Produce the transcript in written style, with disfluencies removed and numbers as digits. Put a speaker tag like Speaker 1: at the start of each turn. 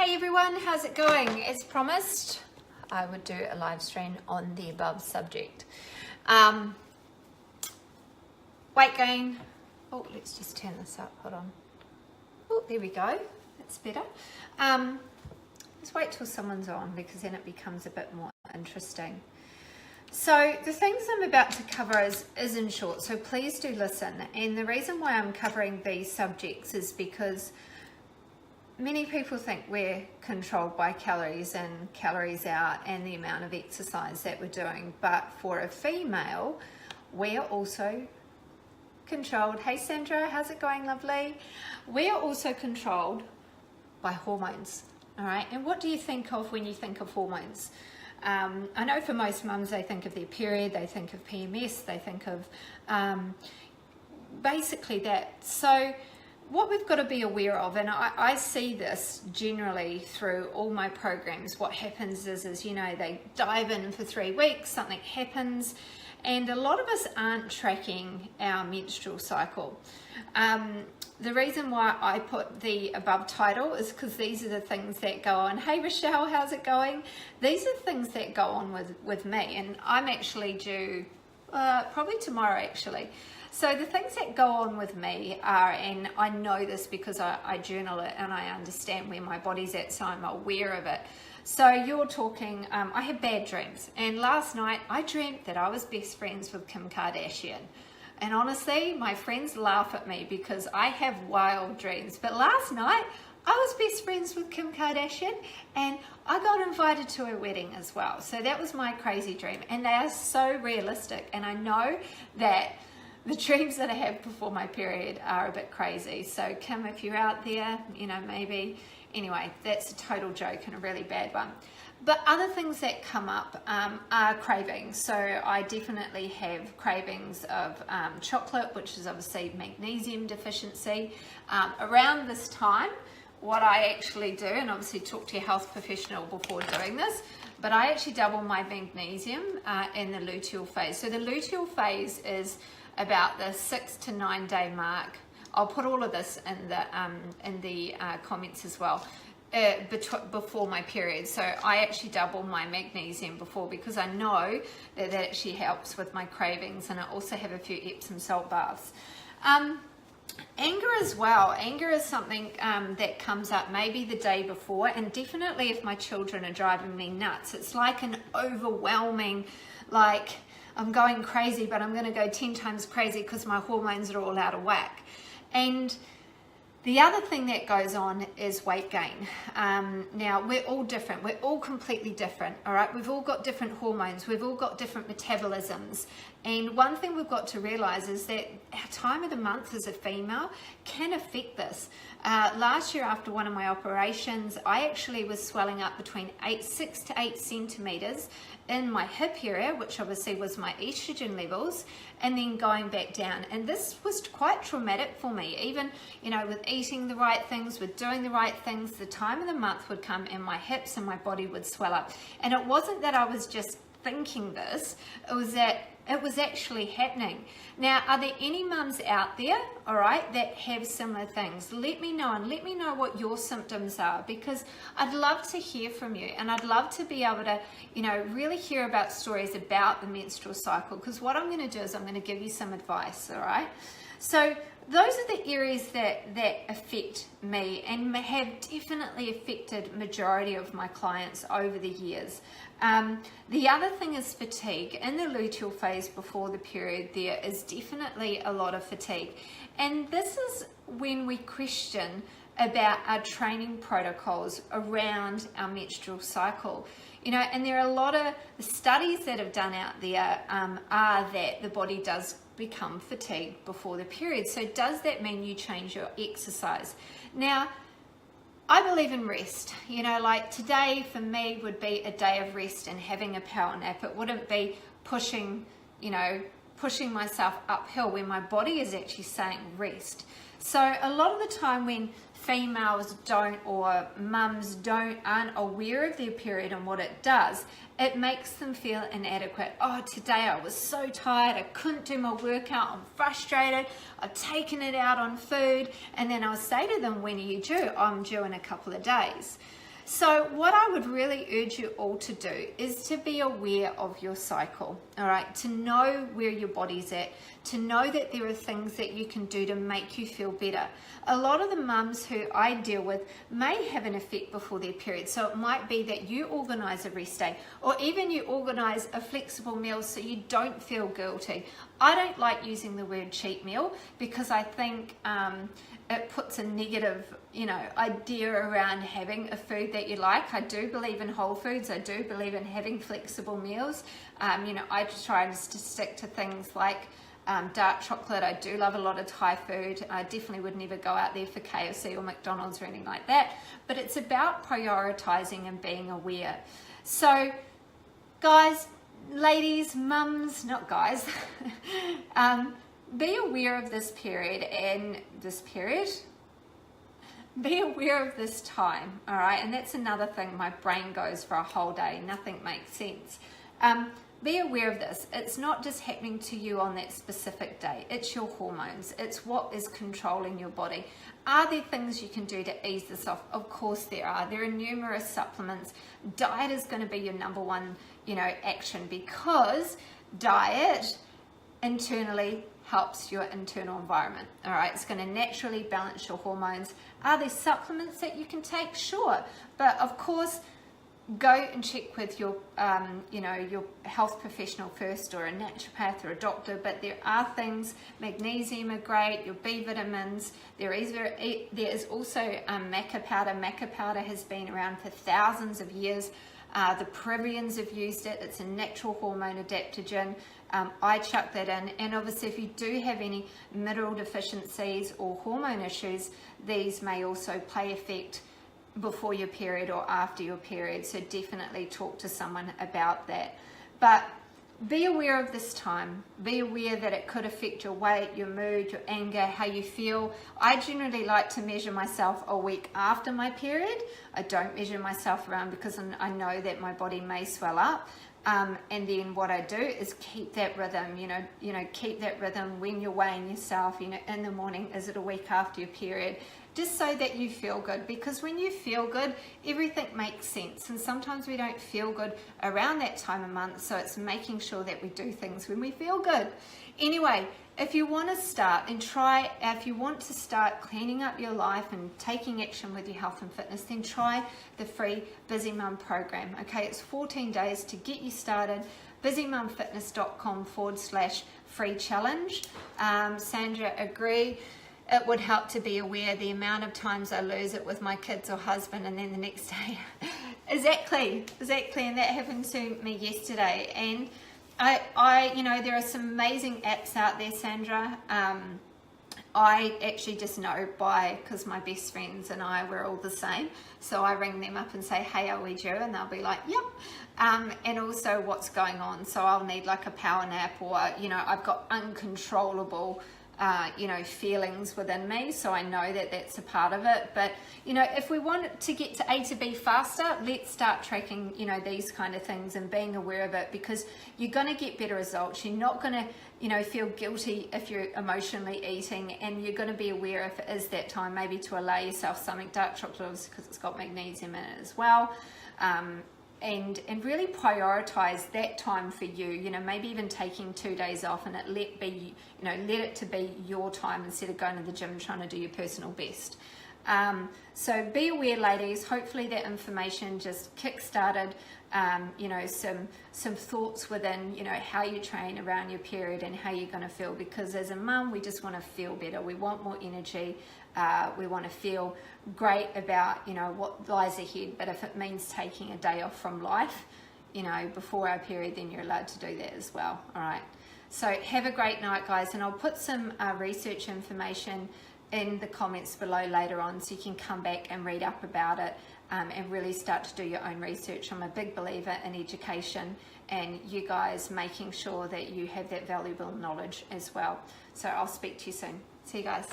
Speaker 1: Hey everyone, how's it going? As promised, I would do a live stream on the above subject. Weight gain. Oh, let's just turn this up, hold on. Oh, there we go, that's better. Let's wait till someone's on because then it becomes a bit more interesting. So the things I'm about to cover is in short, so please do listen. And the reason why I'm covering these subjects is because many people think we're controlled by calories in, calories out, and the amount of exercise that we're doing. But for a female, we are also controlled. Hey Sandra, how's it going, lovely? We are also controlled by hormones, all right? And what do you think of when you think of hormones? I know for most mums, they think of their period, they think of PMS, they think of basically that. So what we've got to be aware of, and I see this generally through all my programs, what happens is you know, they dive in for 3 weeks, something happens, and a lot of us aren't tracking our menstrual cycle. The reason why I put the above title is because these are the things that go on. Hey Rochelle, how's it going? These are things that go on with me, and I'm actually due probably tomorrow actually. So the things that go on with me are, and I know this because I journal it and I understand where my body's at, so I'm aware of it. So you're talking, I have bad dreams, and last night I dreamt that I was best friends with Kim Kardashian. And honestly, my friends laugh at me because I have wild dreams. But last night, I was best friends with Kim Kardashian and I got invited to her wedding as well. So that was my crazy dream. And they are so realistic. And I know that the dreams that I have before my period are a bit crazy. So Kim, if you're out there, you know, maybe. Anyway, that's a total joke and a really bad one. But other things that come up are cravings. So I definitely have cravings of chocolate, which is obviously magnesium deficiency. Around this time, what I actually do, and obviously talk to your health professional before doing this, but I actually double my magnesium in the luteal phase. So the luteal phase is about the 6 to 9 day mark. I'll put all of this in the comments as well. Before my period, so I actually double my magnesium before because I know that actually helps with my cravings, and I also have a few Epsom salt baths. Anger as well. Anger is something that comes up maybe the day before, and definitely if my children are driving me nuts. It's like an overwhelming, like I'm going crazy, but I'm going to go 10 times crazy because my hormones are all out of whack. And the other thing that goes on is weight gain. Now, we're all different. We're all completely different, all right? We've all got different hormones. We've all got different metabolisms. And one thing we've got to realize is that our time of the month as a female can affect this. Last year after one of my operations, I actually was swelling up between 6 to 8 centimeters in my hip area, which obviously was my estrogen levels, and then going back down. And this was quite traumatic for me. Even, you know, with eating the right things, with doing the right things, the time of the month would come and my hips and my body would swell up. And it wasn't that I was just thinking this, it was that it was actually happening. Now, are there any mums out there, all right, that have similar things? Let me know, and let me know what your symptoms are, because I'd love to hear from you, and I'd love to be able to, you know, really hear about stories about the menstrual cycle, because what I'm going to do is I'm going to give you some advice, all right? So those are the areas that affect me and have definitely affected majority of my clients over the years. The other thing is fatigue. In the luteal phase before the period, there is definitely a lot of fatigue. And this is when we question about our training protocols around our menstrual cycle. You know, and there are a lot of studies that have done out there are that the body does become fatigued before the period. So does that mean you change your exercise? Now, I believe in rest. You know, like today for me would be a day of rest and having a power nap. It wouldn't be pushing myself uphill when my body is actually saying rest. So a lot of the time when females don't, or mums aren't aware of their period and what it does, it makes them feel inadequate. Oh, today I was so tired, I couldn't do my workout, I'm frustrated, I've taken it out on food. And then I'll say to them, when are you due? I'm due in a couple of days. So what I would really urge you all to do is to be aware of your cycle, all right? To know where your body's at, to know that there are things that you can do to make you feel better. A lot of the mums who I deal with may have an effect before their period. So it might be that you organize a rest day, or even you organize a flexible meal so you don't feel guilty. I don't like using the word cheat meal because I think it puts a negative, idea around having a food that you like. I do believe in whole foods. I do believe in having flexible meals. I just try to stick to things like dark chocolate. I do love a lot of Thai food. I definitely would never go out there for KFC or McDonald's or anything like that. But it's about prioritizing and being aware. So, guys, ladies, mums, not guys, be aware of this period and this period. Be aware of this time, all right? And that's another thing. My brain goes for a whole day. Nothing makes sense. Be aware of this. It's not just happening to you on that specific day. It's your hormones. It's what is controlling your body. Are there things you can do to ease this off? Of course there are. There are numerous supplements. Diet is going to be your number one, action, because diet internally helps your internal environment. All right, it's going to naturally balance your hormones. Are there supplements that you can take? Sure, but of course, go and check with your, your health professional first, or a naturopath or a doctor. But there are things. Magnesium are great. Your B vitamins. There is also maca powder. Maca powder has been around for thousands of years. The Peruvians have used it. It's a natural hormone adaptogen. I chuck that in, and obviously if you do have any mineral deficiencies or hormone issues, these may also play effect before your period or after your period, so definitely talk to someone about that. But be aware of this time. Be aware that it could affect your weight, your mood, your anger, how you feel. I generally like to measure myself a week after my period. I don't measure myself around because I know that my body may swell up. And then what I do is keep that rhythm, keep that rhythm when you're weighing yourself, in the morning. Is it a week after your period? Just so that you feel good, because when you feel good, everything makes sense. And sometimes we don't feel good around that time of month, so it's making sure that we do things when we feel good. Anyway, if you want to start if you want to start cleaning up your life and taking action with your health and fitness, then try the free Busy Mum program. Okay, it's 14 days to get you started. busymumfitness.com/free challenge. Sandra, agree. It would help to be aware the amount of times I lose it with my kids or husband, and then the next day. Exactly. And that happened to me yesterday. And there are some amazing apps out there, Sandra. I actually just know because my best friends and we're all the same. So I ring them up and say, hey, how are we due? And they'll be like, yep. And also what's going on. So I'll need like a power nap, or, I've got uncontrollable feelings within me, so I know that that's a part of it. But if we want to get to A to B faster, let's start tracking these kind of things and being aware of it, because you're going to get better results. You're not going to feel guilty if you're emotionally eating, and you're going to be aware if it is that time maybe to allow yourself something. Dark chocolate, because it's got magnesium in it as well. And really prioritize that time for you, maybe even taking 2 days off, and let it to be your time instead of going to the gym trying to do your personal best. So be aware, ladies. Hopefully that information just kick-started some thoughts within how you train around your period and how you're going to feel, because as a mum we just want to feel better. We want more energy. We want to feel great about what lies ahead. But if it means taking a day off from life before our period, then you're allowed to do that as well. All right, so have a great night, guys, and I'll put some research information in the comments below later on, so you can come back and read up about it, and really start to do your own research. I'm a big believer in education and you guys making sure that you have that valuable knowledge as well. So I'll speak to you soon. See you guys.